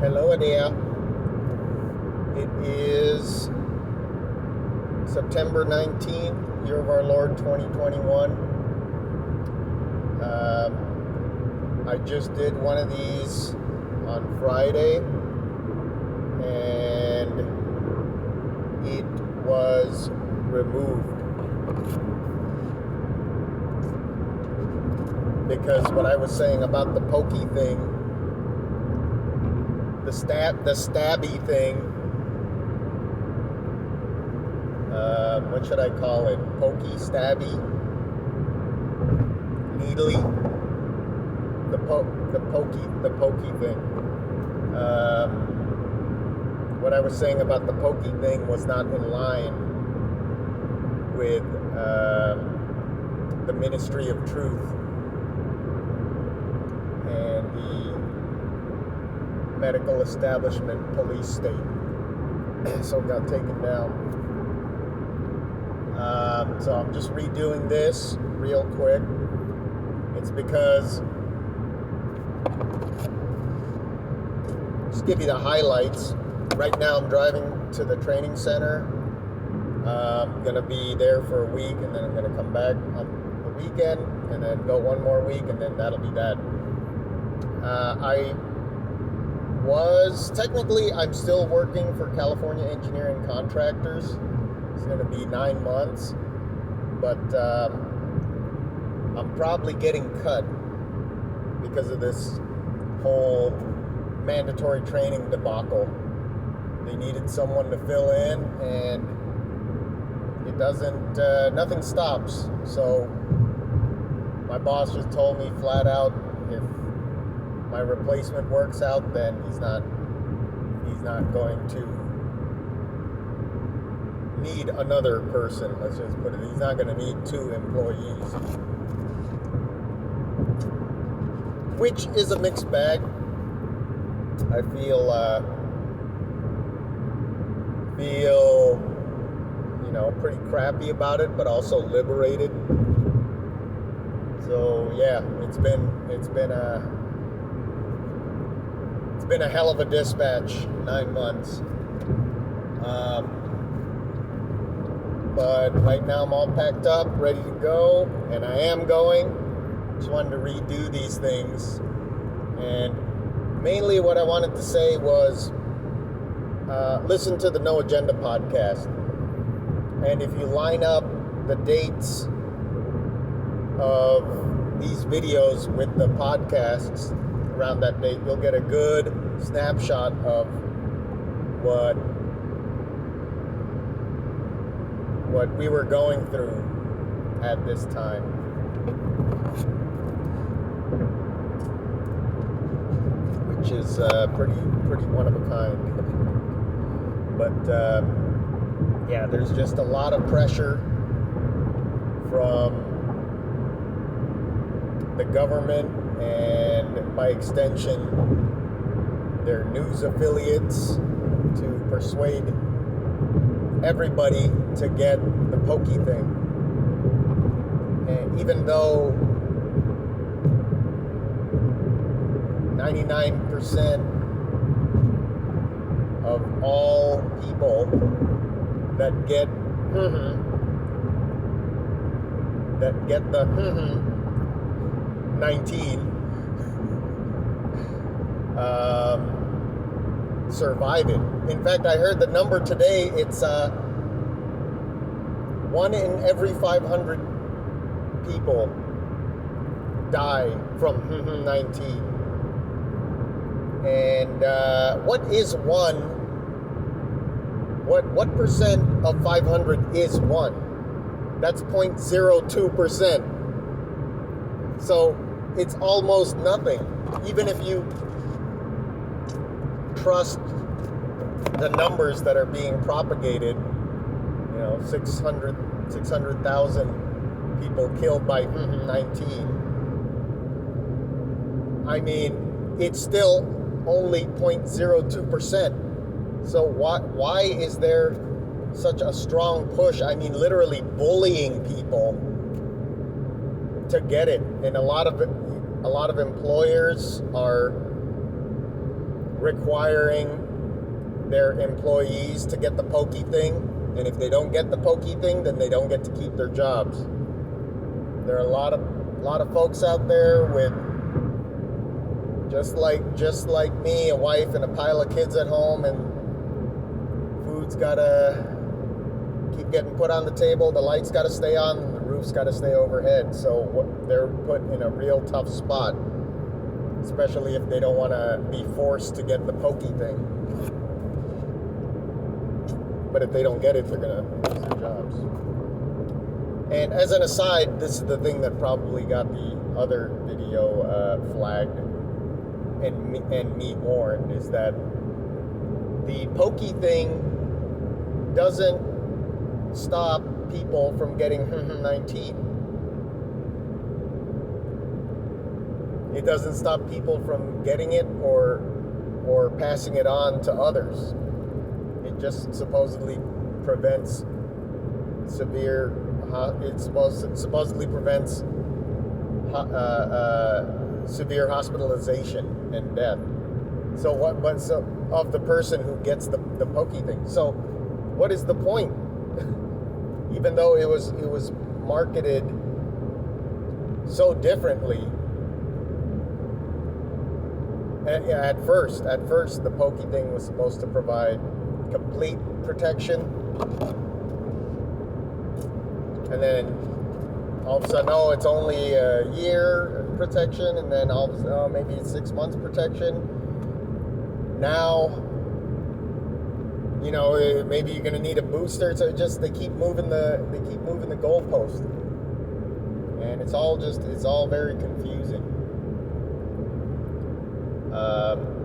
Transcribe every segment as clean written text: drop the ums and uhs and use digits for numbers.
Hello there. It is September 19th, year of our Lord 2021. I just did one of these on Friday, and it was removed because what I was saying about the pokey thing, the stabby thing, what should I call it? Pokey, stabby, needly, the pokey thing. What I was saying about the pokey thing was not in line with the ministry of truth and the medical establishment police state. So it got taken down. So I'm just redoing this real quick. It's because, just give you the highlights. Right now I'm driving to the training center. I'm going to be there for a week, and then I'm going to come back on the weekend, and then go one more week, and then that'll be that. I'm still working for California Engineering Contractors. It's going to be 9 months, but I'm probably getting cut because of this whole mandatory training debacle. They needed someone to fill in, and it doesn't, nothing stops. So my boss just told me flat out, if my replacement works out, then he's not going to need another person. Let's just put it. He's not going to need 2 employees, which is a mixed bag. I feel pretty crappy about it, but also liberated. So yeah, it's been a hell of a dispatch, 9 months. But right now I'm all packed up, ready to go, and I am going. Just wanted to redo these things. And mainly what I wanted to say was, listen to the No Agenda podcast. And if you line up the dates of these videos with the podcasts around that date, you'll get a good snapshot of what we were going through at this time. Which is pretty one of a kind. But yeah, there's just a lot of pressure from the government and, by extension, their news affiliates to persuade everybody to get the pokey thing. And even though 99% of all people that get the 19 survive it. In fact, I heard the number today, it's 1 in every 500 people die from 19. And what is 1? What percent of 500 is 1? That's 0.02%. So it's almost nothing. Even if you trust the numbers that are being propagated, 600,000 people killed by 19. I mean, it's still only 0.02%. So why is there such a strong push? I mean, literally bullying people to get it. And a lot of employers are requiring their employees to get the pokey thing, and if they don't get the pokey thing, then they don't get to keep their jobs. There are a lot of folks out there with just like me, a wife and a pile of kids at home, and food's gotta keep getting put on the table, the lights gotta stay on, and the roof's gotta stay overhead. So they're put in a real tough spot, especially if they don't want to be forced to get the pokey thing. But if they don't get it, they're gonna lose their jobs. And as an aside, this is the thing that probably got the other video flagged and me warned, is that the pokey thing doesn't stop people from getting 19. It doesn't stop people from getting it or passing it on to others. It just supposedly prevents severe. It supposedly prevents severe hospitalization and death. So what? But so of the person who gets the pokey thing. So what is the point? Even though it was marketed so differently. At first, the pokey thing was supposed to provide complete protection, and then all of a sudden, it's only a year protection, and then all of a sudden, maybe it's 6 months protection. Now, maybe you're going to need a booster. So they keep moving the goalpost, and it's all very confusing.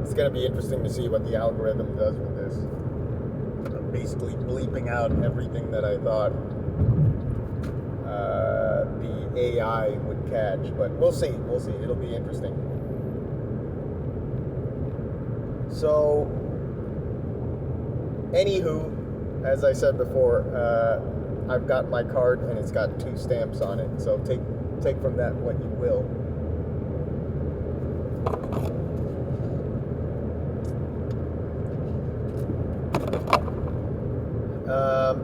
It's going to be interesting to see what the algorithm does with this. I'm basically bleeping out everything that I thought the AI would catch, but we'll see. It'll be interesting. So, anywho, as I said before, I've got my card and it's got 2 stamps on it. So take from that what you will.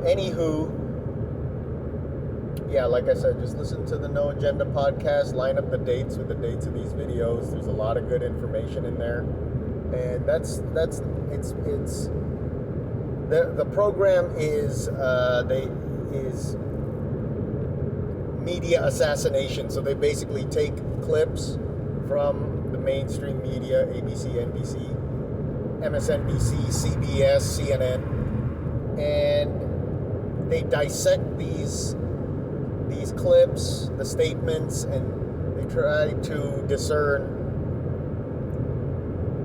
Anywho, yeah, like I said, just listen to the No Agenda podcast, line up the dates with the dates of these videos. There's a lot of good information in there. And the program is media assassination. So they basically take clips from the mainstream media, ABC, NBC, MSNBC, CBS, CNN, and they dissect these clips, the statements, and they try to discern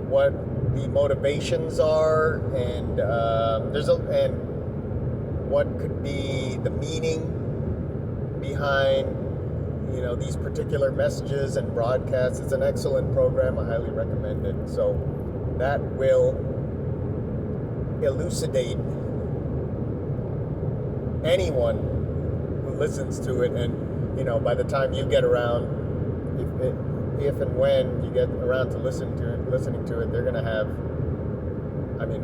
what the motivations are, and what could be the meaning behind these particular messages and broadcasts. It's an excellent program. I highly recommend it. So that will elucidate anyone who listens to it, and by the time you get around, if and when you get around to listening to it, they're gonna have,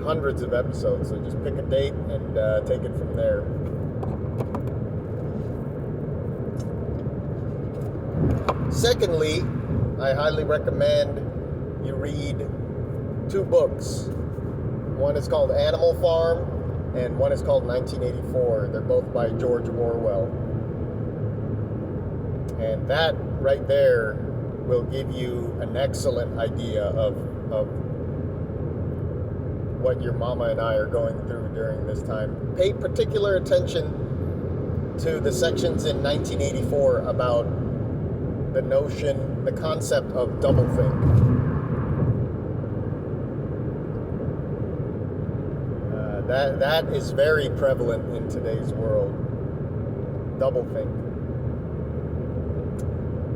hundreds of episodes. So just pick a date and take it from there. Secondly, I highly recommend you read 2 books. One is called Animal Farm, and one is called 1984. They're both by George Orwell. And that right there will give you an excellent idea of what your mama and I are going through during this time. Pay particular attention to the sections in 1984 about the concept of doublethink. That is very prevalent in today's world. Doublethink.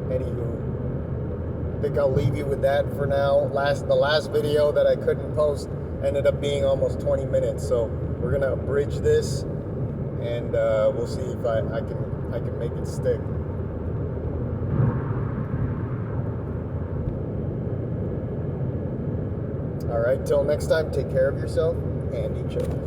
Anywho, I think I'll leave you with that for now. The last video that I couldn't post ended up being almost 20 minutes, so we're gonna abridge this, and we'll see if I can make it stick. All right, till next time, take care of yourself and each other.